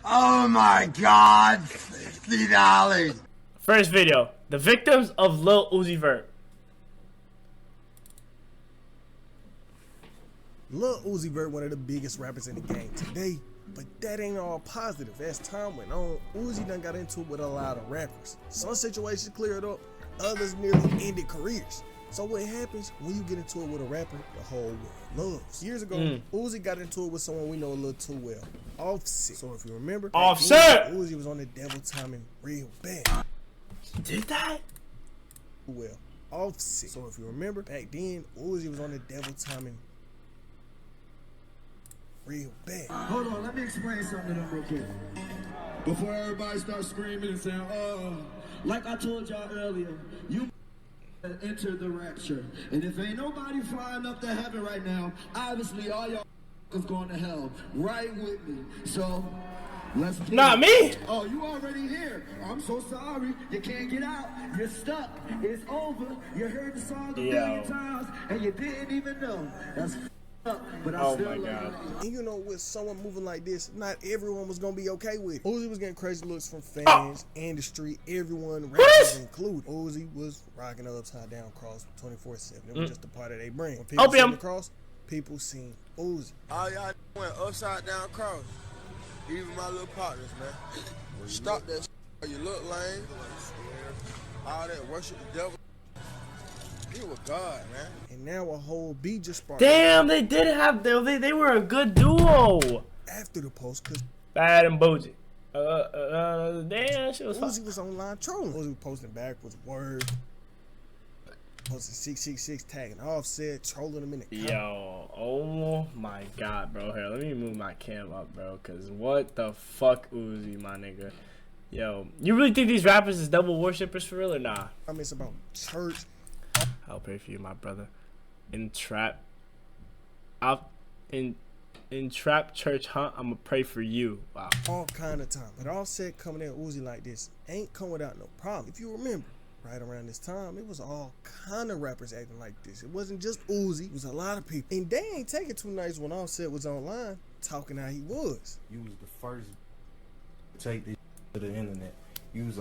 Oh my God, $50. First video, the victims of Lil Uzi Vert. Lil Uzi Vert, one of the biggest rappers in the game today, but that ain't all positive. As time went on, Uzi done got into it with a lot of rappers. Some situations cleared up, others nearly ended careers. So what happens when you get into it with a rapper the whole world loves? Years ago, Uzi got into it with someone we know a little too well, Offset. So if you remember, Offset! Uzi was on the devil timing real bad. He did that? Well, Offset. So if you remember, back then, Uzi was on the devil timing real bad. Hold on, let me explain something to them real quick. Before everybody starts screaming and saying, oh, like I told y'all earlier, you enter the rapture. And if ain't nobody flying up to heaven right now, obviously all y'all is going to hell. Right with me. So, let's get Not me! Oh, you already here. I'm so sorry. You can't get out. You're stuck. It's over. You heard the song a million times and you didn't even know. That's up, but I still love it. And you know, with someone moving like this, not everyone was gonna be okay with it. Uzi was getting crazy looks from fans, industry, everyone, rappers included. Uzi was rocking an upside down cross 24/7. It was just a part of their brand. When people seen the cross, people seen Uzi. All y'all went upside down cross. Even my little partners, man. Stop that shit. You look lame. All that worship the devil. He was God, man. And now a whole beat just sparked. Damn, they did have they were a good duo. After the post, cause Bad and Bougie. Damn, shit was fun. Uzi was online trolling. Uzi was posting back with word. Posting 666 tagging Offset, trolling him in the comments. Yo, oh my God, bro. Here, let me move my cam up, bro. Cause what the fuck, Uzi, my nigga. Yo, you really think these rappers is devil worshippers for real or nah? I mean, it's about church. I'll pray for you, my brother. In trap church hunt, I'ma pray for you. Wow. All kind of time. But Offset coming at Uzi like this ain't come without no problem. If you remember, right around this time, it was all kind of rappers acting like this. It wasn't just Uzi, it was a lot of people. And they ain't take it too nice when Offset was online talking how he was. You was the first to take this to the internet. You was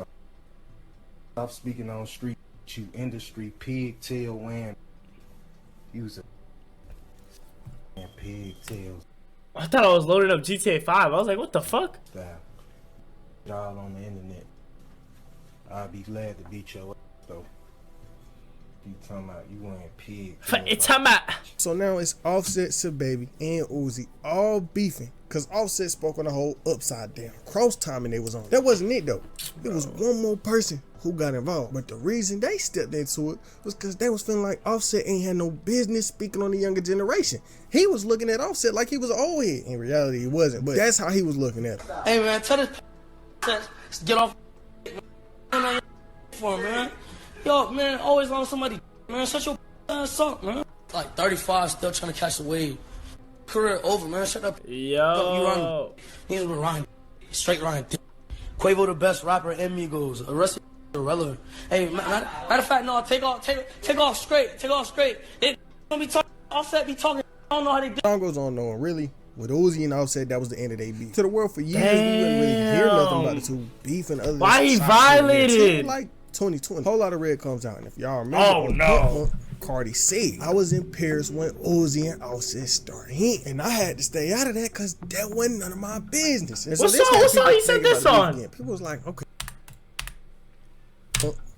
stop speaking on street, you industry, pigtail wearing. You was a pigtails. I thought I was loading up GTA 5. I was like, what the fuck? Y'all on the internet. I'll be glad to beat your ass though. You talking about you wearing pigtails. It's time out. So now it's Offset, Baby, and Uzi all beefing. Cause Offset spoke on the whole upside down cross timing they was on. That wasn't it though. It was one more person who got involved. But the reason they stepped into it was because they was feeling like Offset ain't had no business speaking on the younger generation. He was looking at Offset like he was an old head. In reality, he wasn't. But that's how he was looking at it. Hey man, tell this get off for him, man. Yo, man, always on somebody, man. Shut your ass up, man. Like 35, still trying to catch the wave. Career over, man. Shut up. Yo. You run. He's with Ryan. Straight Ryan. Quavo the best rapper in Migos. The rest of irrelevant. Hey, matter of fact, no. Take off straight. Take off straight. They gonna be talking. Offset be talking. I don't know how they do. Song goes on though, and really, with Uzi and Offset, that was the end of their beef. To the world for years, we didn't really hear nothing about the two beefing other than why he violated? Like 2020, whole lot of red comes out, and if y'all remember, Cardi said, I was in Paris when Uzi and Offset started hitting, and I had to stay out of that because that wasn't none of my business. And what song he said this on? People was like, okay.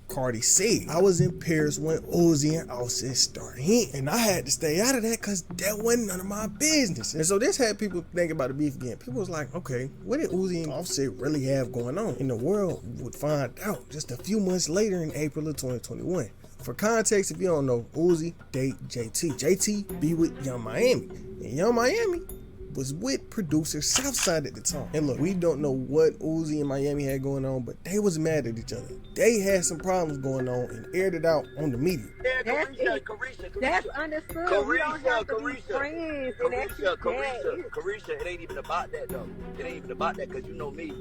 Cardi said, I was in Paris when Uzi and Offset started hitting, and I had to stay out of that because that wasn't none of my business. And so this had people thinking about the beef again. People was like, okay, what did Uzi and Offset really have going on? And the world would find out just a few months later in April of 2021. For context, if you don't know, Uzi date JT. JT be with Young Miami. And Young Miami was with producer Southside at the time. And look, we don't know what Uzi and Miami had going on, but they was mad at each other. They had some problems going on and aired it out on the media. That's understood. Carisha, it ain't even about that though. It ain't even about that because you know me.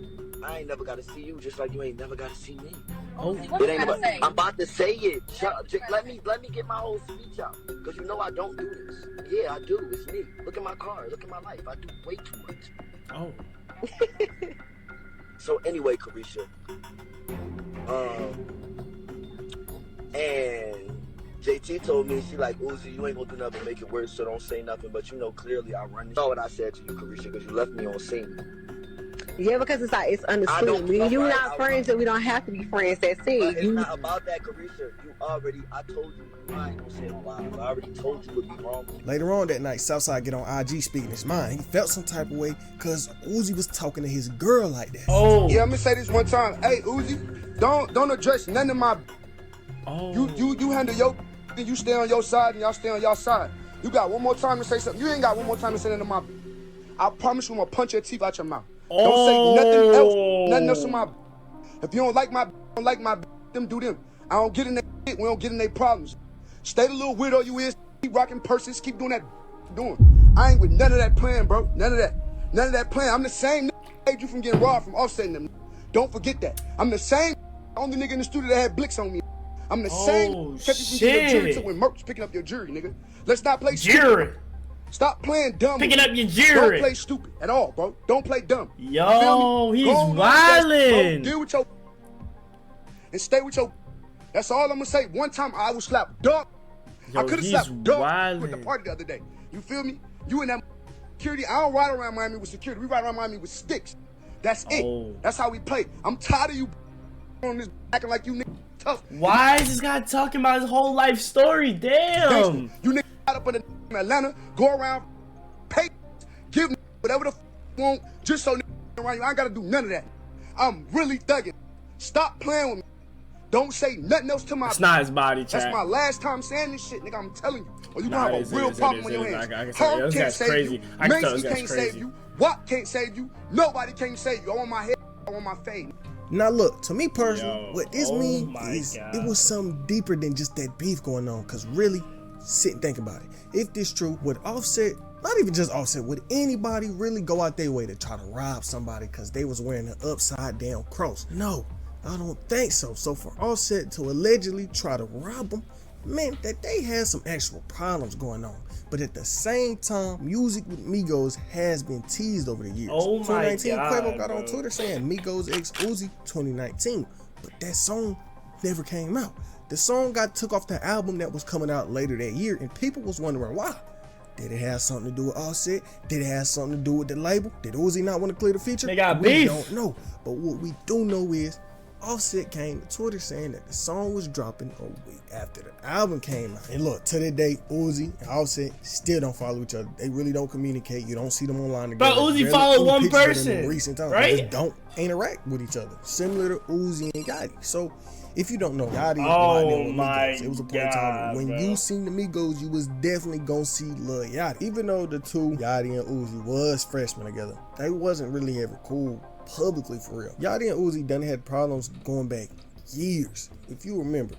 I ain't never got to see you just like you ain't never got to see me. Oh, it ain't about, I'm about to say it. Let me get my whole speech out because you know I don't do this. Yeah, I do. It's me. Look at my car. Look at my life. I do way too much. Oh. So anyway, Carisha, and JT told me, she like, Uzi, you ain't gonna do nothing to make it worse, so don't say nothing. But you know, clearly I run. You know what I said to you, Carisha, because you left me on scene. Yeah, because it's like, it's understood. Me and you not friends, and we don't have to be friends. That's it. But it's not about that, Carisha. I told you, I ain't gonna say it on live. I already told you what be wrong. Later on that night, Southside get on IG speaking his mind. He felt some type of way because Uzi was talking to his girl like that. Oh. Yeah, I'm gonna say this one time. Hey, Uzi, don't address none of my. Oh. You handle your. You stay on your side and y'all stay on y'all side. You got one more time to say something. You ain't got one more time to say nothing to my. I promise you, I'm gonna punch your teeth out your mouth. Don't say nothing else to my. If you don't like my, them do them. I don't get in their shit. We don't get in their problems. Stay the little weirdo you is. Keep rocking purses. Keep doing that. I ain't with none of that plan, bro. None of that plan. I'm the same that saved you from getting robbed from offsetting them. Don't forget that. I'm the same only nigga in the studio that had blicks on me. I'm the same kept you from getting your jury to when Merch picking up your jury, nigga. Let's not play stupid. Stop playing dumb. Picking up your jury. Don't play stupid at all, bro. Don't play dumb. Yo, he's wildin'. Deal with your and stay with your. That's all I'm gonna say. One time I was slapped dog. I could have slapped dog with the party the other day. You feel me? You and that security. I don't ride around Miami with security. We ride around Miami with sticks. That's it. That's how we play. I'm tired of you on this acting like you niggas tough. Why is this guy talking about his whole life story? Damn. You niggas up in Atlanta, go around, pay, give whatever the you want, just so around you. I ain't gotta do none of that. I'm really thugging. Stop playing with me. Don't say nothing else to my. It's not his body, chat. That's my last time saying this shit, nigga. I'm telling you. Or you gonna have a real problem on your hands. I can tell can't save you. Macy can't save you. Watt can't save you. Nobody can't save you. I want my head. I want my fade. Now look, to me personally, what this means is it was something deeper than just that beef going on. Cause really, sit and think about it. If this true, would Offset, not even just Offset, would anybody really go out their way to try to rob somebody because they was wearing an upside down cross? No, I don't think so. So for Offset to allegedly try to rob them meant that they had some actual problems going on. But at the same time, music with Migos has been teased over the years. Oh my 2019, God, Quavo got on Twitter saying Migos x Uzi 2019, but that song never came out. The song got took off the album that was coming out later that year, and people was wondering why. Did it have something to do with Offset? Did it have something to do with the label? Did Uzi not want to clear the feature? They got we beef. Don't know. But what we do know is Offset came to Twitter saying that the song was dropping a week after the album came out. And look, to this day, Uzi and Offset still don't follow each other. They really don't communicate. You don't see them online together. But Uzi followed one person in recent times. right? They just don't interact with each other. Similar to Uzi and Gotti. So if you don't know, Gotti is oh my Migos. It was a point in time when you seen the Migos, you was definitely gonna see Lil Yachty. Even though the two, Yachty and Uzi, was freshmen together, they wasn't really ever cool publicly for real. Yachty and Uzi done had problems going back years. If you remember,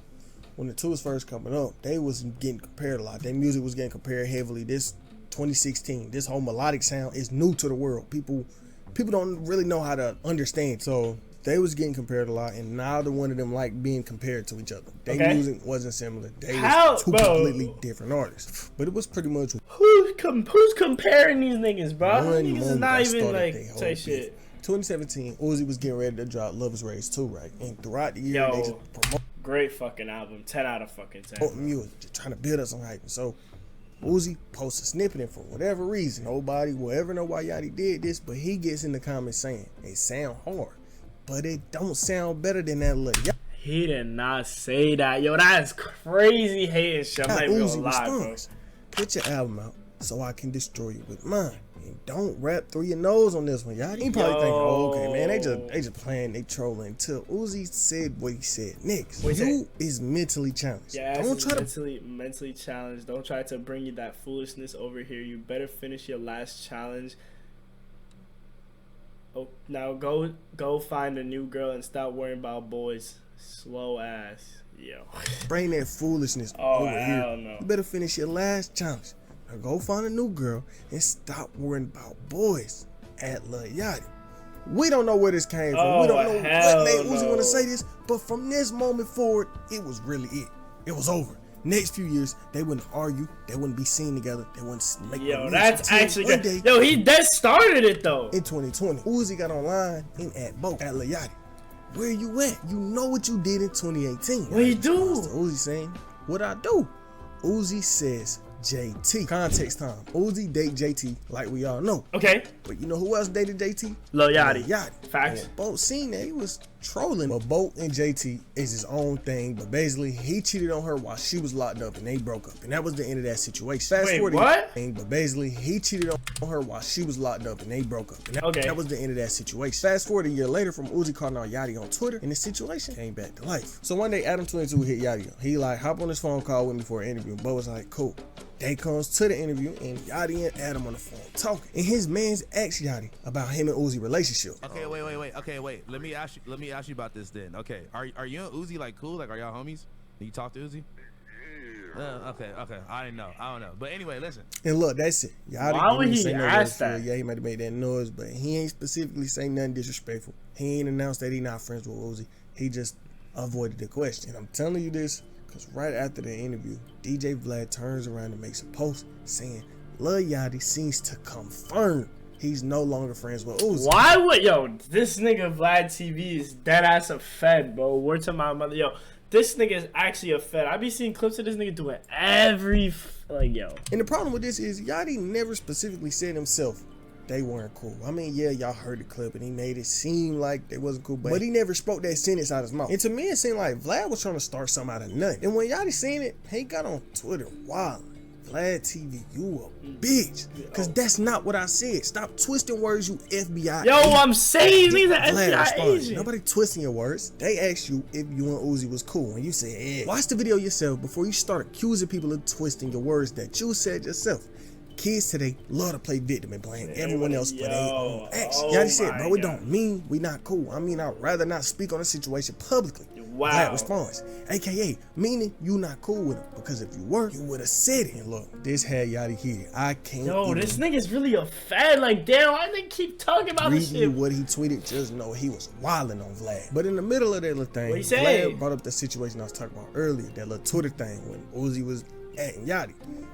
when the two was first coming up, they was getting compared a lot. Their music was getting compared heavily. This 2016, this whole melodic sound is new to the world. People don't really know how to understand. So they was getting compared a lot, and neither one of them like being compared to each other. Their music wasn't similar. They was two completely different artists. But it was pretty much who's comparing these niggas, bro? These niggas is not even like say shit. 2017, Uzi was getting ready to drop Love Is Raised 2, right? And throughout the year, they just promote. Great fucking album, 10 out of fucking 10. Music, just trying to build us some hype. So Uzi posts a snippet, and for whatever reason, nobody will ever know why Yachty did this, but he gets in the comments saying it sound hard, but it don't sound better than that little Yachty. He did not say that. Yo, that is crazy hating shit. I'm not even gonna lie, bro. Put your album out so I can destroy you with mine. And don't rap through your nose on this one, y'all. He probably thinking, oh, okay, man, they just playing, they trolling. Until Uzi said what he said. Next, you is mentally challenged. Yeah, don't try mentally challenged. Don't try to bring you that foolishness over here. You better finish your last challenge. Oh, now go find a new girl and stop worrying about boys. Slow ass, yo. Bring that foolishness over here. No. You better finish your last challenge. Now go find a new girl and stop worrying about boys at Lil Yachty. We don't know where this came from. We don't know what made Uzi want to say this, but from this moment forward, it was really it. It was over. Next few years, they wouldn't argue, they wouldn't be seen together, they wouldn't make Yo, music that's until actually one good. day, Yo, that started it though. in 2020, Uzi got online and at both at Lil Yachty. Where you at? You know what you did in 2018. What you do? Uzi saying, what I do? Uzi says JT. Context time. Uzi date JT like we all know. Okay. But you know who else dated JT? Lil Yachty. Lil Yachty. Facts. And Boat seen that he was trolling. But Boat and JT is his own thing. But basically, he cheated on her while she was locked up and they broke up. And that was the end of that situation. Fast Wait, forward. what? But basically, he cheated on her while she was locked up and they broke up. And that was the end of that situation. Fast forward a year later from Uzi calling out Yachty on Twitter, and the situation came back to life. So one day, Adam22 hit Yachty up. He like hop on this phone call with me for an interview. Bo was like, cool. Day comes to the interview and Yachty and Adam on the phone talking. And his man's asked Yachty about him and Uzi relationship. Okay, wait. Okay, wait. Let me ask you about this then. Okay, are you and Uzi like cool? Like, are y'all homies? Do you talk to Uzi? Okay. I don't know. But anyway, listen. And look, that's it. Yachty Why would he say no ask words. that? Yeah, he might have made that noise, but he ain't specifically say nothing disrespectful. He ain't announced that he not friends with Uzi. He just avoided the question. I'm telling you this because right after the interview, DJ Vlad turns around and makes a post saying Lil Yachty seems to confirm he's no longer friends with Uzi. Why would this nigga Vlad TV is dead ass a fed, bro? Word to my mother, this nigga is actually a fed. I be seeing clips of this nigga doing every And the problem with this is Yachty never specifically said himself they weren't cool. I mean, yeah, y'all heard the clip and he made it seem like they wasn't cool, but he never spoke that sentence out of his mouth. And to me, it seemed like Vlad was trying to start something out of nothing. And when Yachty seen it, he got on Twitter wild. Vlad TV, you a bitch. Because that's not what I said. Stop twisting words, you FBI Yo, agent. I'm saying he's an Vlad FBI responded, agent. nobody twisting your words. They asked you if you and Uzi was cool, and you said, yeah. Watch the video yourself before you start accusing people of twisting your words that you said yourself. Kids today love to play victim and blame everyone else for their own actions. Yachty said, bro, it don't mean we not cool. I mean, I'd rather not speak on the situation publicly. Wow. Vlad responds, aka meaning you not cool with him, because if you were, you would have said it. And look, this had Yachty here. I can't this nigga's really a fed. Like, damn, why they keep talking about this reading shit? what he tweeted, just know he was wilding on Vlad. But in the middle of that little thing, What he say? Vlad brought up the situation I was talking about earlier, that little Twitter thing when Uzi was at Yachty.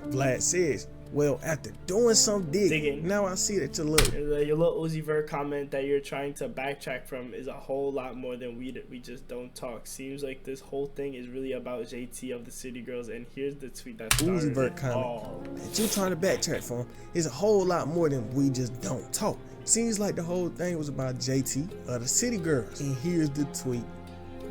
Vlad says, well, after doing some digging, now I see that your little Uzi Vert comment that you're trying to backtrack from is a whole lot more than we just don't talk. Seems like this whole thing is really about JT of the City Girls, and here's the tweet that started Uzi Vert comment that you trying to backtrack from is a whole lot more than we just don't talk. Seems like the whole thing was about JT of the City Girls, and here's the tweet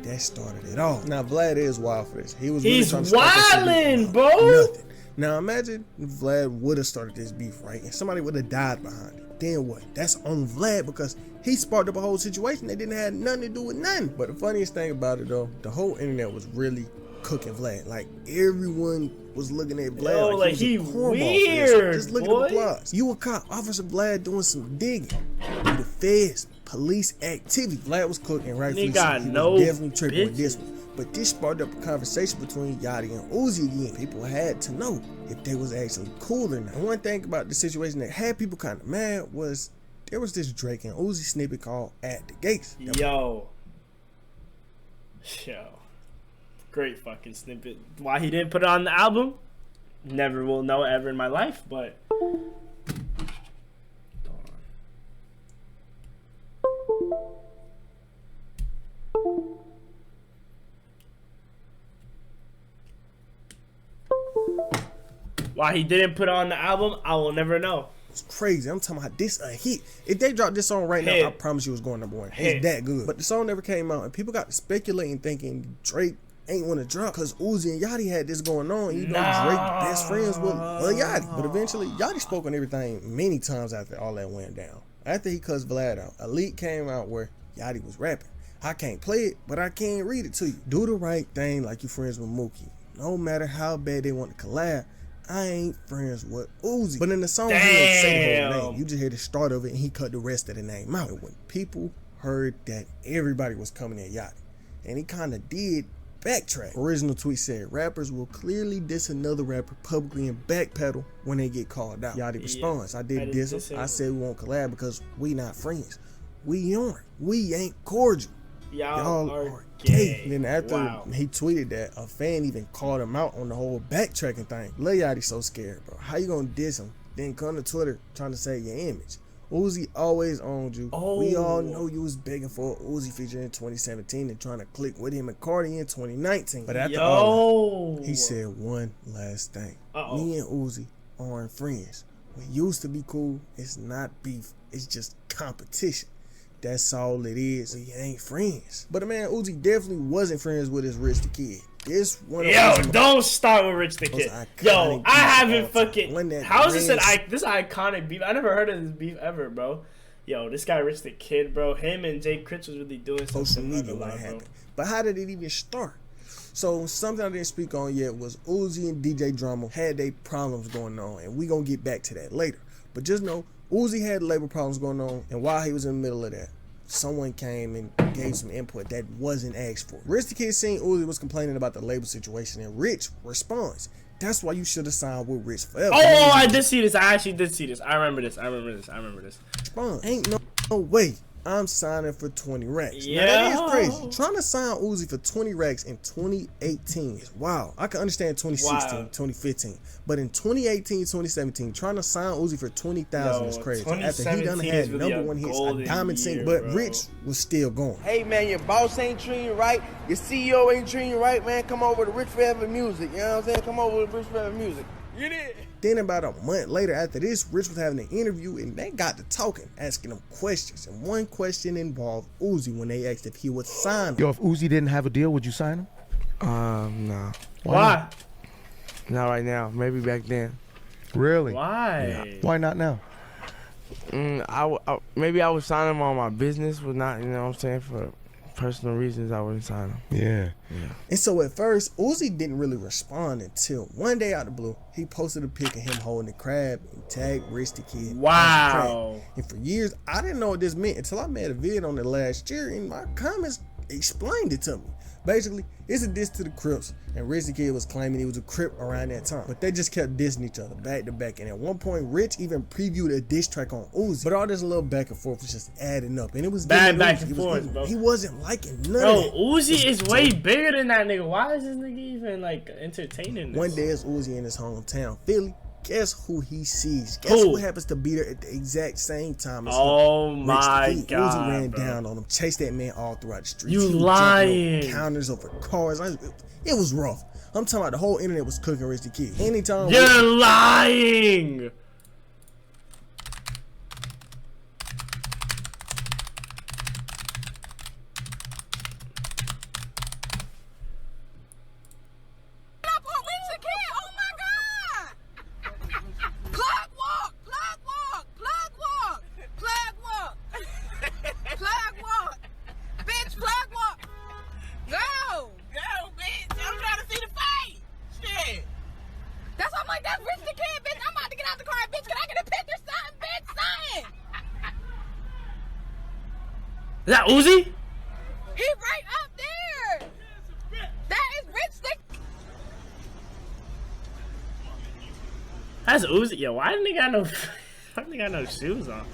that started it all. Now Vlad is wild for this. He's really trying to wildin', bro. Nothing. Now imagine if Vlad would have started this beef, right? And somebody would have died behind it. Then what? That's on Vlad because he sparked up a whole situation that didn't have nothing to do with nothing. But the funniest thing about it though, the whole internet was really cooking Vlad. Like everyone was looking at Vlad like he was a cornball for this. Just look at the applause. You a cop, Officer Vlad doing some digging. You the feds, police activity. Vlad was cooking, rightfully so. He was definitely tripping with this one. But this sparked up a conversation between Yachty and Uzi again. People had to know if they was actually cool or not. And one thing about the situation that had people kind of mad was there was this Drake and Uzi snippet called At the Gates. Yo. Great fucking snippet. Why he didn't put it on the album? Never will know ever in my life, but... Why he didn't put it on the album, I will never know. It's crazy. I'm talking about this a hit. If they dropped this song right now, I promise you it's going number one. It's that good. But the song never came out, and people got to speculating thinking Drake ain't want to drop because Uzi and Yachty had this going on. You know, Drake best friends with Yachty. But eventually, Yachty spoke on everything many times after all that went down. After he cussed Vlad out, a leak came out where Yachty was rapping. I can't play it, but I can read it to you. Do the right thing like you friends with Mookie. No matter how bad they want to collab, I ain't friends with Uzi. But in the song, he didn't say the whole name. You just hear the start of it and he cut the rest of the name out. And when people heard that everybody was coming at Yachty, and he kind of did backtrack. Original tweet said, rappers will clearly diss another rapper publicly and backpedal when they get called out. Yachty responds, I didn't diss him. I said we won't collab because we not friends. We aren't. We ain't cordial. Y'all are gay. And then after Wow. he tweeted that, a fan even called him out on the whole backtracking thing. Lil Yachty's so scared, bro. How you gonna diss him? Then come to Twitter trying to save your image. Uzi always owned you. Oh. We all know you was begging for an Uzi feature in 2017 and trying to click with him and Cardi in 2019. But after all that, he said one last thing. Me and Uzi aren't friends. We used to be cool. It's not beef. It's just competition. That's all it is. We ain't friends. But the man Uzi definitely wasn't friends with his Rich the Kid. This one. Yo, don't start with Rich the Kid. Yo, I haven't fucking. How is this this iconic beef? I never heard of this beef ever, bro. Yo, this guy Rich the Kid, bro. Him and Jay Critch was really doing something. Social media when it happened. But how did it even start? So something I didn't speak on yet was Uzi and DJ Drama had their problems going on, and we gonna get back to that later. But just know Uzi had label problems going on, and while he was in the middle of that, someone came and gave some input that wasn't asked for. Rich the Kid seen Uzi was complaining about the label situation, and Rich responds, "That's why you should have signed with Rich forever." Oh, I did see this. I actually did see this. I remember this. Respond. Ain't no way I'm signing for 20 racks. Yeah. Now, that is crazy. Trying to sign Uzi for 20 racks in 2018 is wow. I can understand 2016, 2015. But in 2018, 2017, trying to sign Uzi for 20,000 is crazy. After he done had really #1 hits, a diamond single, but bro. Rich was still going. Hey man, your boss ain't treating you right. Your CEO ain't treating you right, man. Come over to Rich Forever Music. You know what I'm saying? Come over to Rich Forever Music. You did. Then about a month later after this, Rich was having an interview and they got to talking, asking him questions. And one question involved Uzi when they asked if he would sign him. Yo, if Uzi didn't have a deal, would you sign him? No. Why? Not right now. Maybe back then. Really? Why? Yeah. Why not now? Maybe I would sign him on my business, but not, you know what I'm saying, for personal reasons I wouldn't sign him. Yeah. And so at first, Uzi didn't really respond until one day out of the blue, he posted a pic of him holding a crab and tagged Rich the Kid. Wow. And for years, I didn't know what this meant until I made a video on it last year and my comments explained it to me. Basically, it's a diss to the Crips, and Rich the Kid was claiming he was a Crip around that time. But they just kept dissing each other back to back, and at one point, Rich even previewed a diss track on Uzi. But all this little back and forth was just adding up, and it was bad back and forth, bro. He wasn't liking none bro, of that. Uzi is way bigger than that nigga. Why is this nigga even like entertaining this? One day it's Uzi in his hometown, Philly. Guess who he sees? Guess who happens to be there at the exact same time as him? Oh my God, Uzi ran bro. down on him, chased that man all throughout the streets. You He was lying. jumping over counters over cars. It was rough. I'm talking about the whole internet was cooking Rich the Kid. Anytime you're lying. Is that Uzi? He right up there. That is Rich the. That's Uzi. Yo, why didn't he got no? Why didn't he got no shoes on?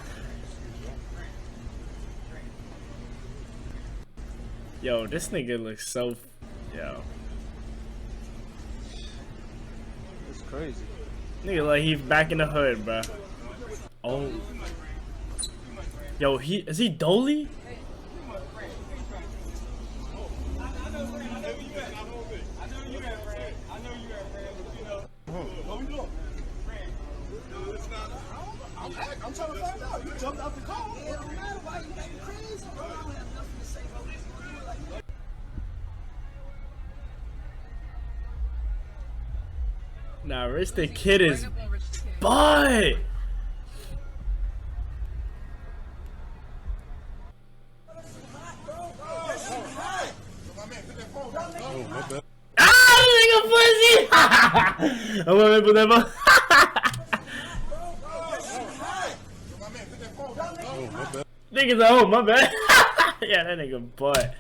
Yo, this nigga looks so. Yo. It's crazy. Nigga, like he's back in the hood, bro. Oh. Yo, is he Dolly? I'm trying to find out. You jumped out the car. It don't matter why you acting crazy, bro. I don't have nothing to say about this. Nah, Rich the Kid is butt. Ah, nigga pussy! I'm gonna put that phone. Nigga's like, oh, my bad. Yeah, that nigga butt.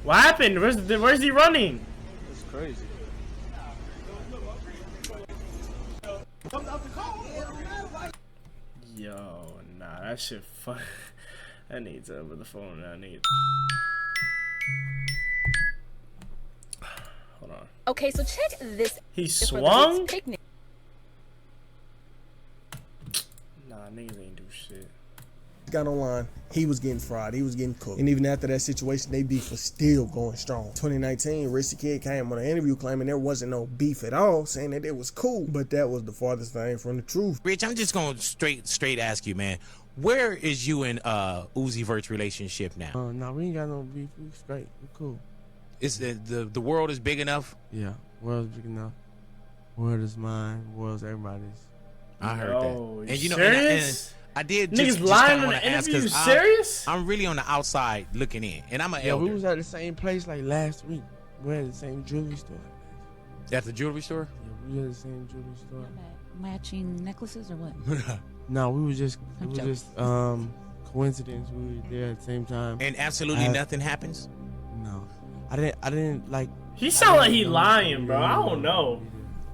What happened? Where's he running? It's crazy. Jumped out the car. It don't matter Yo, nah, that shit fun. I need to over the phone. I need. Hold on. Okay, so check this. He for the swung? Ritz picnic. Nah, niggas ain't do shit. Got online, he was getting fried, he was getting cooked. And even after that situation, they beef was still going strong. 2019, Rich the Kid came on an interview claiming there wasn't no beef at all, saying that it was cool. But that was the farthest thing from the truth. Rich, I'm just gonna straight ask you, man. Where is you and Uzi Vert's relationship now? No, we ain't got no beef. We straight. We cool. Is the world is big enough? Yeah, world's big enough. World is mine. World's everybody's. I heard that. And you know, serious? I did Niggas just lying kind of in want the to ask interview. because Serious? I'm really on the outside looking in, and I'm an Yeah, elder. we was at the same place like last week. We at the same jewelry store. At the jewelry store? Yeah, we at the same jewelry store. Matching necklaces or what? No, we was just coincidence. We were there at the same time. And absolutely nothing happens? No, I didn't like. He sound like he lying, bro. I don't know.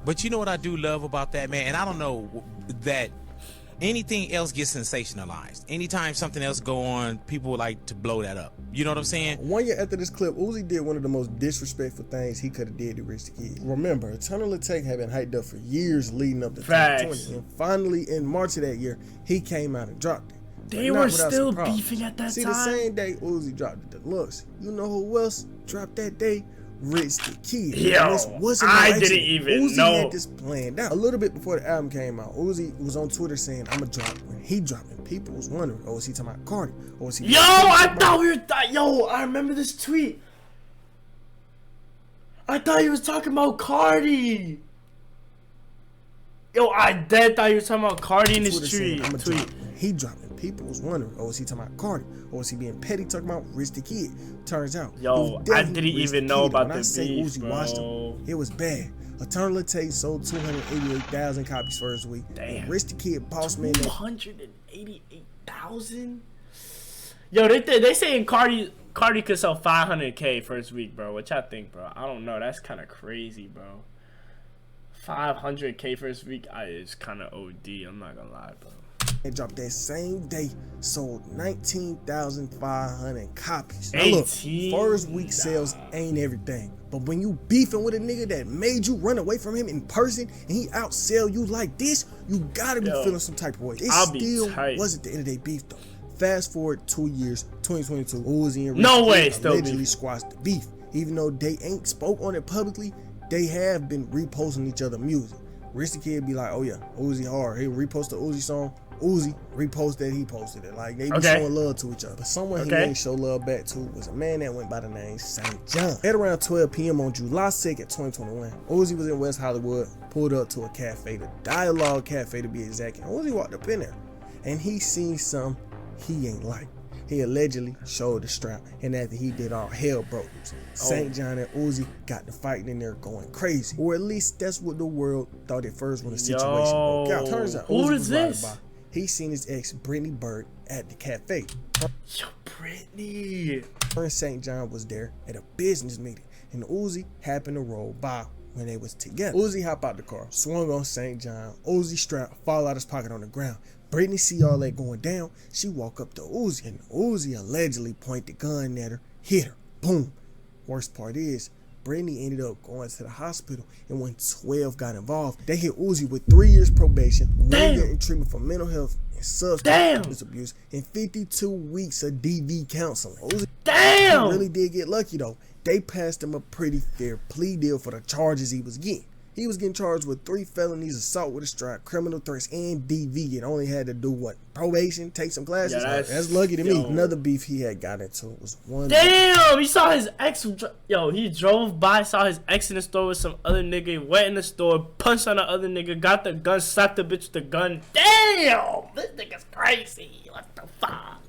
But you know what I do love about that, man? And I don't know that anything else gets sensationalized. Anytime something else go on, people like to blow that up. You know what I'm saying? 1 year after this clip, Uzi did one of the most disrespectful things he could have did to Rich the Kid. Remember, Eternal Attack had been hyped up for years leading up to 2020. And finally, in March of that year, he came out and dropped it. They were still beefing at that time. See, the same day Uzi dropped the deluxe, you know who else dropped that day? Rich the Kid. Yo, I didn't even Uzi know. had this planned out. A little bit before the album came out, Uzi was on Twitter saying, "I'ma drop." When he dropped it, people was wondering, "Oh, is he talking about Cardi? Or is he?" Yo, I thought we were. Yo, I remember this tweet. I thought he was talking about Cardi. Yo, I dead thought he was talking about Cardi in his tweet. He dropped it. People was wondering, "Oh, is he talking about Cardi? Or is he being petty talking about Rich the Kid?" Turns out, yo, I didn't even know about the beef, Uzi watched him, it was bad. Eternal Attack sold 288,000 copies first week. Damn. Rich the Kid, boss man. 288,000. Yo, they saying Cardi could sell 500K first week, bro. What y'all think, bro? I don't know. That's kind of crazy, bro. 500K first week is kind of OD. I'm not gonna lie, bro. And dropped that same day, sold 19,500 copies. Now look, first week sales ain't everything, but when you beefing with a nigga that made you run away from him in person and he outsell you like this, you gotta be feeling some type of way. It still wasn't the end of their beef though. Fast forward 2 years, 2022, Uzi and Rich allegedly squashed the beef. Even though they ain't spoke on it publicly, they have been reposting each other's music. Rich the Kid be like, "Oh yeah, Uzi hard." He'll repost the Uzi song. Uzi reposted that he posted it. Like they be showing love to each other. But someone he didn't show love back to was a man that went by the name St. John. At around 12 p.m. on July 2nd, 2021, Uzi was in West Hollywood, pulled up to a cafe, the Dialogue Cafe to be exact. And Uzi walked up in there and he seen something he ain't like. He allegedly showed the strap, and after he did, all hell broke loose. St. John and Uzi got to fighting in there going crazy. Or at least that's what the world thought at first when the situation broke out. Turns out Uzi was riding by. He seen his ex, Brittany Vert, at the cafe. Yo, Brittany. Her and St. John was there at a business meeting, and Uzi happened to roll by when they was together. Uzi hop out the car, swung on St. John. Uzi strap fall out his pocket on the ground. Brittany see all that going down. She walk up to Uzi, and Uzi allegedly point the gun at her, hit her, boom. Worst part is, Brittany ended up going to the hospital, and when 12 got involved, they hit Uzi with 3 years probation, 1 year in treatment for mental health and substance abuse, and 52 weeks of DV counseling. Uzi really did get lucky though. They passed him a pretty fair plea deal for the charges he was getting. He was getting charged with 3 felonies, assault with a strap, criminal threats, and DV. It only had to do what? Probation, take some classes. Yeah, that's lucky to me. Another beef he had got into was one. Damn, he saw his ex. Yo, he drove by, saw his ex in the store with some other nigga. Went in the store, punched on the other nigga, got the gun, slapped the bitch with the gun. Damn, this nigga's crazy. What the fuck?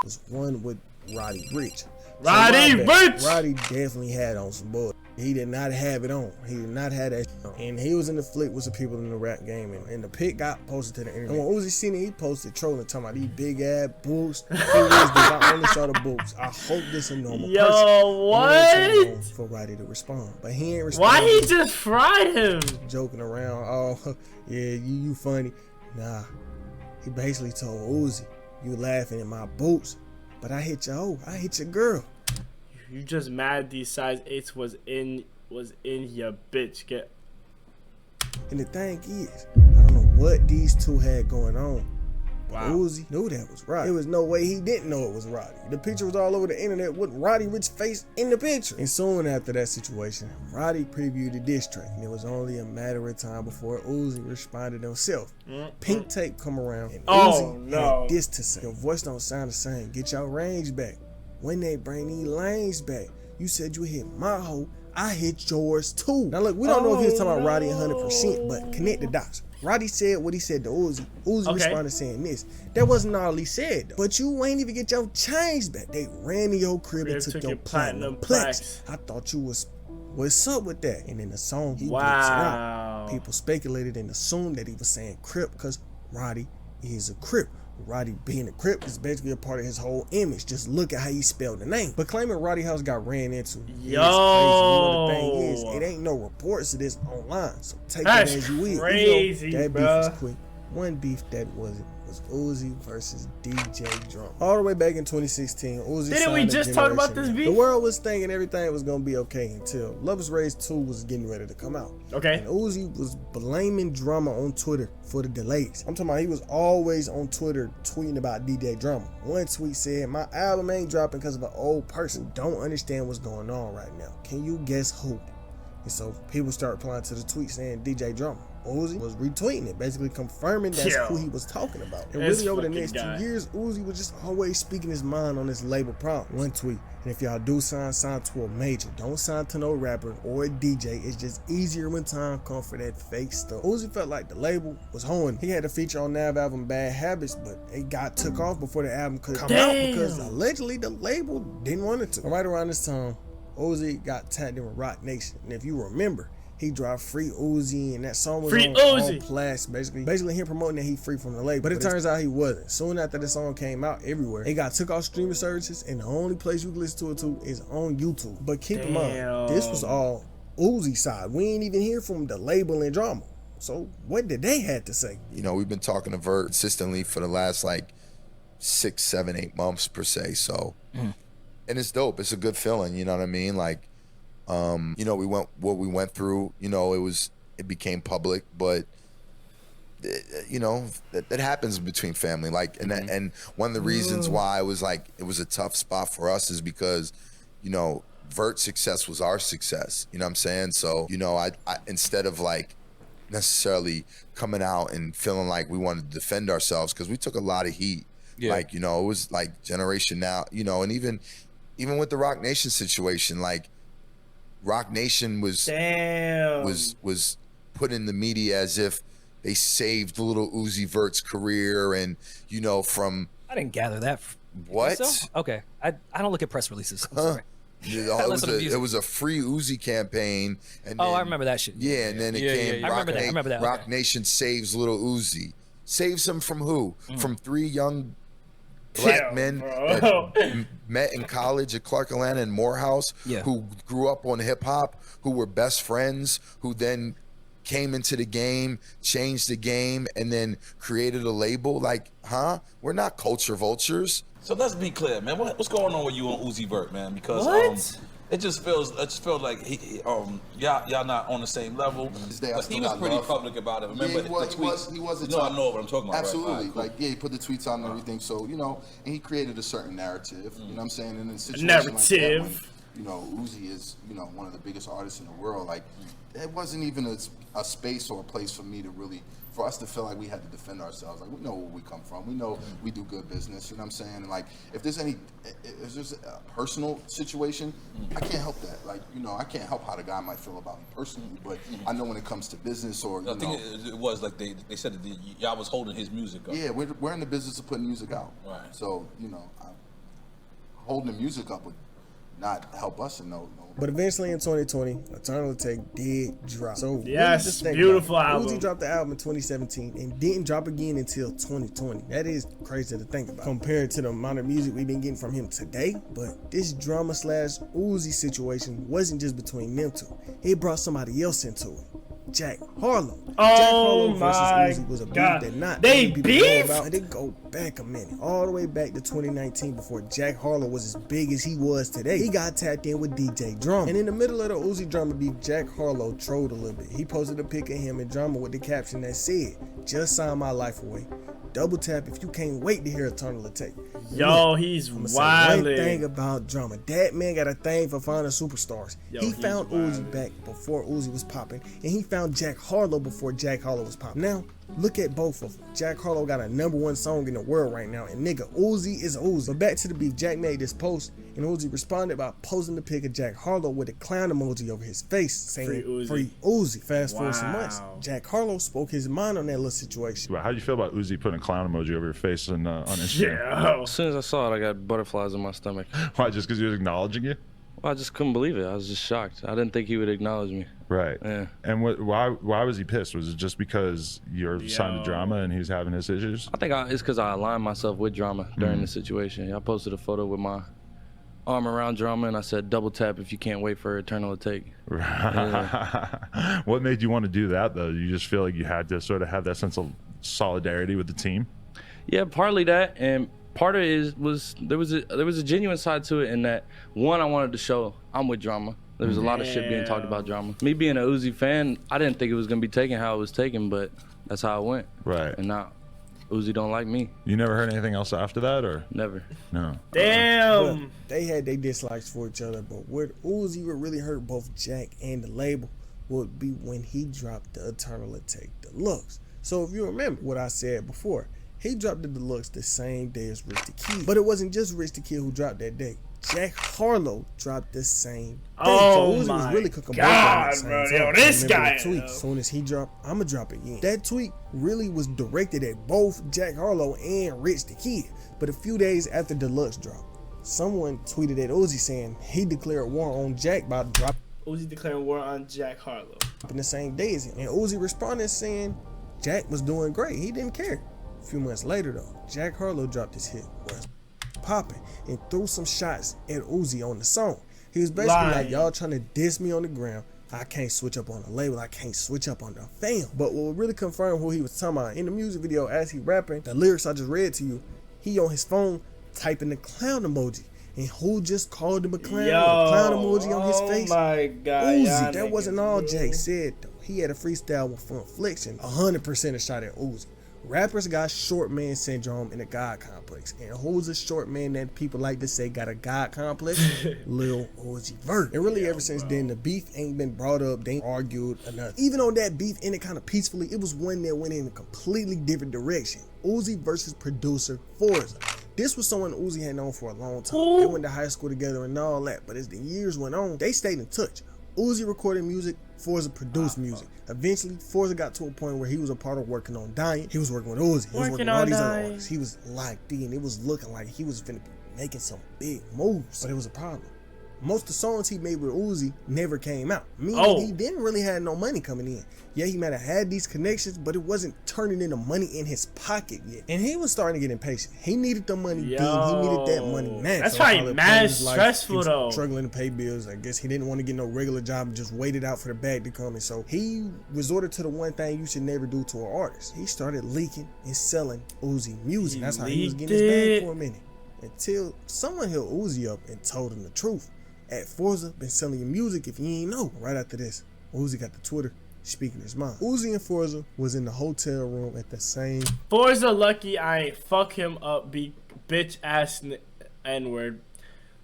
Was one with Roddy Ricch. Roddy Ricch. Roddy definitely had on some bull. He did not have it on. He did not have that on. And he was in the flick with some people in the rap game. And the pic got posted to the internet. And when Uzi seen it, he posted trolling, talking about these big ass boobs. I only saw the boobs. I hope this a normal person. Yo, what? For Roddy to respond. But he ain't responding. Why he just fried him? Joking around. Oh, yeah, you funny. Nah, he basically told Uzi, you laughing at my boots, but I hit your hoe, I hit your girl. You just mad these size 8s was in your bitch. Get. And the thing is, I don't know what these two had going on. Wow. Uzi knew that was Roddy. There was no way he didn't know it was Roddy. The picture was all over the internet with Roddy Ricch's face in the picture. And soon after that situation, Roddy previewed the diss track, and it was only a matter of time before Uzi responded himself. Pink tape come around, and Uzi had this to say. Your voice don't sound the same. Get your range back. When they bring these lanes back, you said you hit my hoe, I hit yours too. Now look, we don't know if he was talking about Roddy 100%, but connect the dots. Roddy said what he said to Uzi. Uzi responded saying this. That wasn't all he said though. But you ain't even get your change back. They ran to your crib and took your platinum plaques. I thought you was, what's up with that? And in the song, he breaks it out. People speculated and assumed that he was saying Crip because Roddy is a Crip. Roddy being a Crip is basically a part of his whole image. Just look at how he spelled the name. But claiming Roddy House got ran into is crazy. You know the thing is, it ain't no reports of this online. So take that as you will. Crazy, that beef is quick. One beef that wasn't was Uzi versus DJ Drama. All the way back in 2016, Uzi Didn't we just talk about this beef? The world was thinking everything was gonna be okay until Love Is Raised 2 was getting ready to come out. Okay. And Uzi was blaming Drama on Twitter for the delays. I'm talking about he was always on Twitter tweeting about DJ Drama. One tweet said, my album ain't dropping because of an old person who don't understand what's going on right now. Can you guess who? And so people start replying to the tweet saying DJ Drama. Uzi was retweeting it, basically confirming that's who he was talking about. And really over the next 2 years, Uzi was just always speaking his mind on this label problem. One tweet, and if y'all do sign to a major. Don't sign to no rapper or a DJ. It's just easier when time comes for that fake stuff. Uzi felt like the label was hoeing. He had a feature on Nav album Bad Habits, but it got took off before the album could come out because allegedly the label didn't want it to. Right around this time, Uzi got tagged in with Rock Nation. And if you remember, he dropped Free Uzi, and that song was on all Blast, basically him promoting that he free from the label. But it turns out he wasn't. Soon after the song came out everywhere, it got took off streaming services, and the only place you can listen to it to is on YouTube. But keep in mind, this was all Uzi side. We ain't even hear from the label and Drama. So what did they have to say? You know, we've been talking to Vert consistently for the last like 6, 7, 8 months per se. So, and it's dope. It's a good feeling. You know what I mean? Like, you know, what we went through, you know, it became public, but you know, that happens between family. Like, and one of the reasons why it was a tough spot for us is because, you know, Vert's success was our success. You know what I'm saying? So, you know, I instead of like necessarily coming out and feeling like we wanted to defend ourselves, because we took a lot of heat. Like, you know, it was like Generation Now, you know, and even with the Rock Nation situation, like, Rock Nation was put in the media as if they saved little Uzi Vert's career, and you know, from I didn't gather that. What? So? Okay, I don't look at press releases. I'm sorry. It was a free Uzi campaign, and then, I remember that shit. Yeah, and then it came. I remember that. Rock Nation saves little Uzi. Saves him from who? From 3 young black men that met in college at Clark Atlanta and Morehouse, who grew up on hip hop, who were best friends, who then came into the game, changed the game, and then created a label. Like, we're not culture vultures. So let's be clear, man. What's going on with you on Uzi Vert, man? Because it just feels like y'all not on the same level. He was pretty public about it. Remember he was a I know what I'm talking about. Absolutely. Right? Like, he put the tweets out and everything. So, you know, and he created a certain narrative. You know what I'm saying? And in a situation like that, when, you know, Uzi is, you know, one of the biggest artists in the world. Like, it wasn't even a space or a place for us to feel like we had to defend ourselves. Like, we know where we come from. We know we do good business. You know what I'm saying? And like, if there's a personal situation, I can't help that. Like, you know, I can't help how the guy might feel about me personally, but I know when it comes to business or, I think it was like they said that y'all was holding his music up. Yeah, we're in the business of putting music out. Right. So, you know, holding the music up would not help us in no. But eventually in 2020, Eternal Take did drop. So yes, beautiful album. Uzi dropped the album in 2017 and didn't drop again until 2020. That is crazy to think about compared to the amount of music we've been getting from him today. But this Drama / Uzi situation wasn't just between them two. It brought somebody else into it. Jack Harlow. Oh Jack Harlow my versus Uzi was a beef God. that not They many people know beef? about. They go back a minute, all the way back to 2019 before Jack Harlow was as big as he was today. He got tapped in with DJ Drama. And in the middle of the Uzi Drama beef, Jack Harlow trolled a little bit. He posted a pic of him and Drama with the caption that said, "Just sign my life away. Double tap if you can't wait to hear Eternal Attack." Yo, Look, he's I'ma say one wildin'. thing about Drama. That man got a thing for finding superstars. Yo, he he's found Uzi wildin'. back before Uzi was popping, and he found Jack Harlow before Jack Harlow was popping. Now, look at both of them. Jack Harlow got a #1 song in the world right now, and nigga, Uzi is Uzi. But back to the beef, Jack made this post, and Uzi responded by posting the pic of Jack Harlow with a clown emoji over his face, saying, "Free Uzi." Fast forward some months, Jack Harlow spoke his mind on that little situation. How do you feel about Uzi putting a clown emoji over your face on Instagram? As soon as I saw it, I got butterflies in my stomach. Why? Just because he was acknowledging you? Well, I just couldn't believe it. I was just shocked. I didn't think he would acknowledge me. Right. Yeah. And why was he pissed? Was it just because you're signed to Drama and he's having his issues? I think it's because I aligned myself with Drama during the situation. I posted a photo with my arm around Drama and I said, "Double tap if you can't wait for Eternal to take." Yeah. What made you want to do that, though? You just feel like you had to sort of have that sense of solidarity with the team? Yeah, partly that, and part of it was there was a genuine side to it in that, one, I wanted to show I'm with Drama. There was a lot of shit being talked about Drama. Me being an Uzi fan, I didn't think it was gonna be taken how it was taken, but that's how it went. Right. And now Uzi don't like me. You never heard anything else after that, or? Never. No. Damn. But they had their dislikes for each other, but what Uzi would really hurt both Jack and the label would be when he dropped the Eternal Attack Deluxe. So if you remember what I said before, he dropped the Deluxe the same day as Rich the Kid. But it wasn't just Rich the Kid who dropped that day. Jack Harlow dropped the same day. Oh so Uzi was my really cooking God, both of them bro. at the same Yo, time. this Remember guy, the tweet, though. soon as he dropped, I'ma drop it again. That tweet really was directed at both Jack Harlow and Rich the Kid. But a few days after Deluxe dropped, someone tweeted at Uzi saying he declared war on Jack by dropping Uzi declaring war on Jack Harlow the same day as him. And Uzi responded saying Jack was doing great. He didn't care. A few months later though, Jack Harlow dropped his hit, was popping, and threw some shots at Uzi on the song. He was basically like, y'all trying to diss me on the ground. I can't switch up on the label. I can't switch up on the fam. But what really confirmed who he was talking about in the music video as he rapping, the lyrics I just read to you, he on his phone typing the clown emoji. And who just called him a clown? With a clown emoji on his face? Oh my God. Uzi. That wasn't all Jake said though. He had a freestyle with Fun Fliction, 100% a shot at Uzi. Rappers got short man syndrome and a God complex. And who's a short man that people like to say got a God complex? Lil Uzi Vert. And really ever since then, the beef ain't been brought up. They ain't argued enough. Even though that beef ended kind of peacefully, it was one that went in a completely different direction. Uzi versus producer Forza. This was someone Uzi had known for a long time. They went to high school together and all that. But as the years went on, they stayed in touch. Uzi recorded music, Forza produced music. Eventually, Forza got to a point where he was a part of working on Dying. He was working with Uzi. He was working with all these other artists. He was locked in. It was looking like he was finna be making some big moves. But it was a problem. Most of the songs he made with Uzi never came out. Meaning he didn't really have no money coming in. Yeah, he might have had these connections, but it wasn't turning into money in his pocket yet. And he was starting to get impatient. He needed the money then. He needed that money now. That's so probably mad stressful though. Struggling to pay bills. I guess he didn't want to get no regular job and just waited out for the bag to come. And so he resorted to the one thing you should never do to an artist. He started leaking and selling Uzi music. That's how he was getting his bag for a minute. Until someone hit Uzi up and told him the truth. At Forza, been selling your music if you ain't know. Right after this, Uzi got the Twitter speaking his mind. Uzi and Forza was in the hotel room at the same. Forza lucky I ain't fuck him up, bitch ass N-word.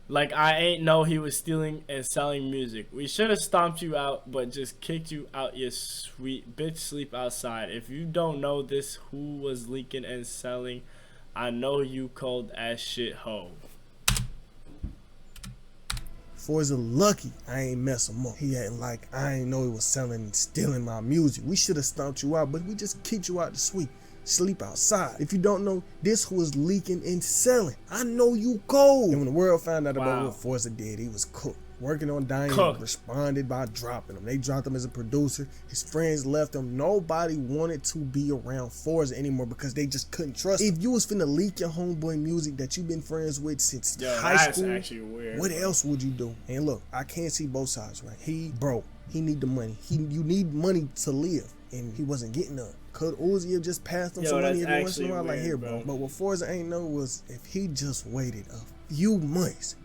Like I ain't know he was stealing and selling music. We should have stomped you out, but just kicked you out your sweet bitch sleep outside. If you don't know this, who was leaking and selling, I know you cold ass shit hoe. Forza lucky I ain't mess him up. He acting like I ain't know he was selling and stealing my music. We should have stomped you out, but we just kicked you out the suite. Sleep outside. If you don't know, this was leaking and selling. I know you cold. And when the world found out about what Forza did, he was cooked. Working on Dying, responded by dropping him. They dropped him as a producer. His friends left him. Nobody wanted to be around Forza anymore because they just couldn't trust him. If you was finna leak your homeboy music that you've been friends with since high school, actually weird, what else would you do? And look, I can't see both sides, right? He broke. He need the money. You need money to live, and he wasn't getting none. Could Uzi have just passed him some money every once in a while? Like, here, bro. But what Forza ain't know was if he just waited a few months,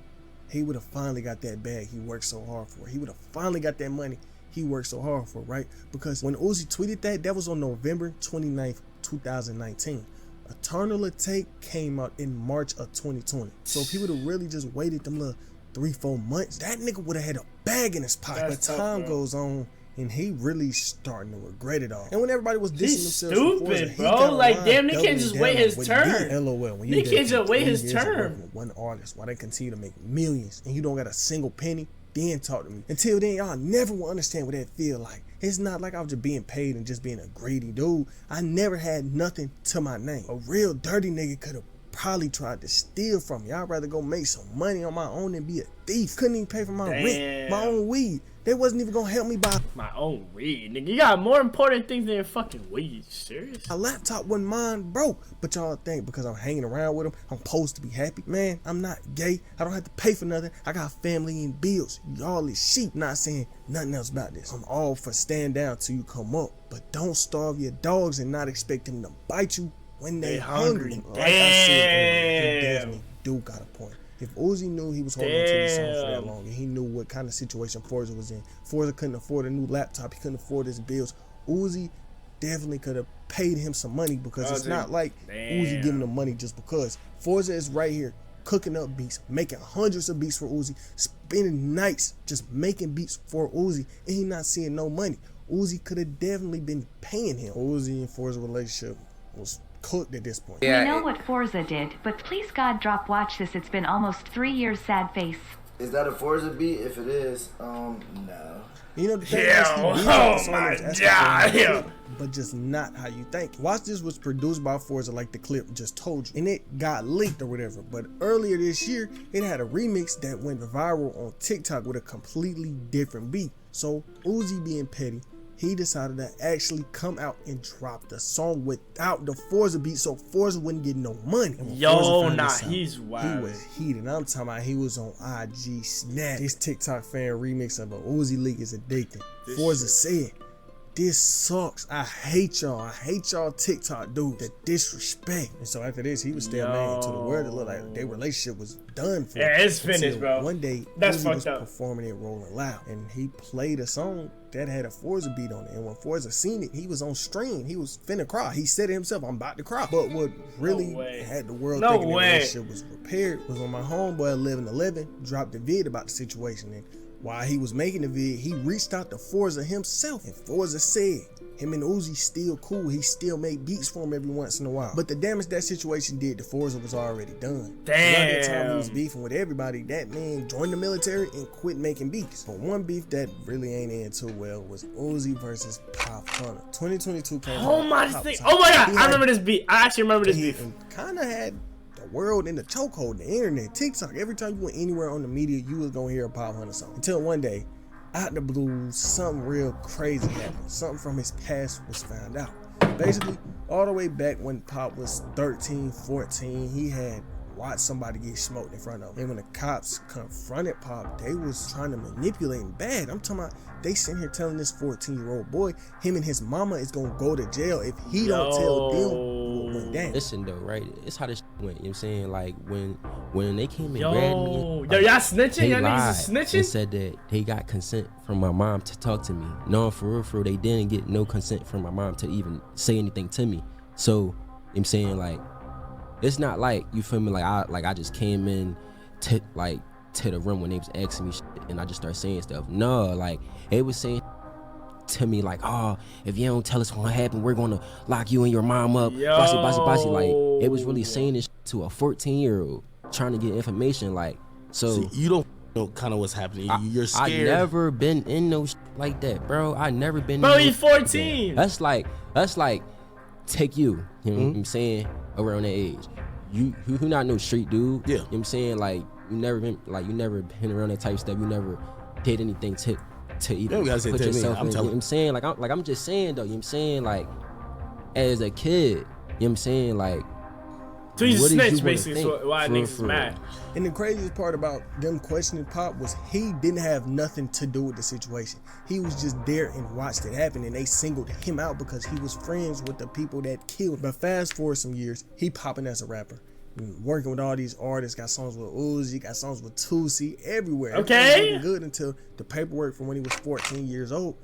he would have finally got that bag he worked so hard for. He would have finally got that money he worked so hard for, right? Because when Uzi tweeted that was on November 29th, 2019. Eternal Take came out in March of 2020. So if he would have really just waited them little 3-4 months, that nigga would have had a bag in his pocket. But time goes on, and he really starting to regret it all. And when everybody was dissing themselves, stupid, bro. Like, damn, they can't just wait his turn. LOL. When they can't just wait his turn. With one artist, while they continue to make millions, and you don't got a single penny, then talk to me. Until then, y'all never will understand what that feel like. It's not like I was just being paid and just being a greedy dude. I never had nothing to my name. A real dirty nigga could have probably tried to steal from me. I'd rather go make some money on my own than be a thief. Couldn't even pay for my rent, my own weed. They wasn't even gonna help me buy my own weed, nigga. You got more important things than your fucking weed. Serious? A laptop wasn't mine, broke. But y'all think because I'm hanging around with them, I'm supposed to be happy. Man, I'm not gay. I don't have to pay for nothing. I got family and bills. Y'all is sheep. Not saying nothing else about this. I'm all for stand down till you come up. But don't starve your dogs and not expect them to bite you when they hungry. Like I said, he definitely do got a point. If Uzi knew he was holding on to this song for that long, and he knew what kind of situation Forza was in, Forza couldn't afford a new laptop, he couldn't afford his bills, Uzi definitely could have paid him some money, because it's not like Uzi giving him money just because. Forza is right here cooking up beats, making hundreds of beats for Uzi, spending nights just making beats for Uzi, and he not seeing no money. Uzi could have definitely been paying him. Uzi and Forza relationship was cooked at this point. We know what Forza did, but please God drop watch this. It's been almost 3 years, sad face. Is that a Forza beat? If it is, no. You know the thing but just not how you think. Watch This was produced by Forza, like the clip just told you, and it got leaked or whatever. But earlier this year, it had a remix that went viral on TikTok with a completely different beat. So Uzi, being petty, he decided to actually come out and drop the song without the Forza beat, so Forza wouldn't get no money. Yo, nah, he's wild. He was heated. I'm talking about he was on IG Snap. This TikTok fan remix of a Uzi leak is addicting. Forza said, "This sucks. I hate y'all. I hate y'all TikTok dudes. The disrespect." And so after this, he was still mad to the world. It looked like their relationship was done for. Yeah, it's finished, bro. One day, Uzi was performing it Rolling Loud, and he played a song that had a Forza beat on it. And when Forza seen it, he was on stream. He was finna cry. He said it himself, "I'm about to cry." But what really had the world thinking the relationship was repaired was when my homeboy 1111 dropped a vid about the situation. And while he was making the vid, he reached out to Forza himself, and Forza said him and Uzi still cool. He still make beats for him every once in a while. But the damage that situation did to Forza was already done. Damn. By that time he was beefing with everybody, that man joined the military and quit making beats. But one beef that really ain't in too well was Uzi versus Pop Hunter. 2022 came out. Oh my god, I remember this beat. I actually remember this beef. Kind of had the world in the chokehold, the internet, TikTok. Every time you went anywhere on the media, you was gonna hear a Pop Hunter song. Until one day, out the blue, something real crazy happened. Something from his past was found out. Basically, all the way back when Pop was 13, 14, he had watched somebody get smoked in front of him. And when the cops confronted Pop, they was trying to manipulate him bad. I'm talking about they sitting here telling this 14-year-old boy, him and his mama is gonna go to jail if he don't tell them what went down. Listen though, right? It's how this went. You know what I'm saying? Like when they came and grabbed me, y'all snitching? Y'all niggas snitching? And said that they got consent from my mom to talk to me. No, for real, they didn't get no consent from my mom to even say anything to me. So, you know what I'm saying, like, it's not like, you feel me, like I just came in to the room when they was asking me shit and I just started saying stuff. No, like they was saying to me like, "Oh, if you don't tell us what happened, we're gonna lock you and your mom up." Bossy. Like it was really saying this to a 14-year-old trying to get information. Like, so you don't know kind of what's happening. You're scared. I never been in no shit like that, bro. I never been. Bro, he's 14. That's like take you. You know what I'm saying? Around that age, you not no street dude. Yeah. You know what I'm saying? Like you never been around that type of stuff. You never did anything to even put yourself in. You know what I'm saying? Like I'm just saying though, you know what I'm saying? Like as a kid, you know what I'm saying? Like So he's a What did snitch, you wanna basically. think? So why For niggas is real. mad? And the craziest part about them questioning Pop was he didn't have nothing to do with the situation. He was just there and watched it happen, and they singled him out because he was friends with the people that killed. But fast forward some years, he popping as a rapper. Working with all these artists, got songs with Uzi, got songs with Tusi, everywhere. Okay. Everything was looking good until the paperwork from when he was 14 years old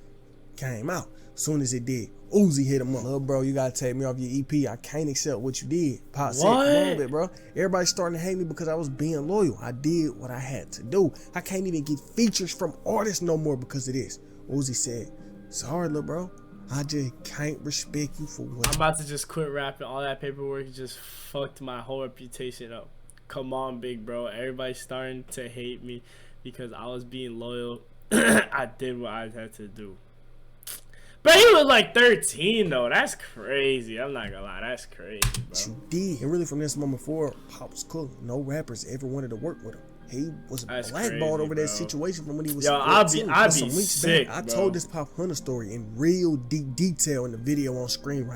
came out. Soon as it did, Uzi hit him up. Little bro, you gotta take me off your EP. I can't accept what you did. Pop said, come on, bit, bro. Everybody's starting to hate me because I was being loyal. I did what I had to do. I can't even get features from artists no more because of this. Uzi said, sorry, little bro. I just can't respect you for what. I'm about to just quit rapping. All that paperwork just fucked my whole reputation up. Come on, big bro. Everybody's starting to hate me because I was being loyal. I did what I had to do. But he was like 13 though. That's crazy. I'm not gonna lie. That's crazy, bro. But you did. And really from this moment forward, Pop was cool. No rappers ever wanted to work with him. He was blackballed over that situation from when he was 14. I'd be Some weeks sick, back, I bro. told this Pop Hunter story in real deep detail in the video on screen right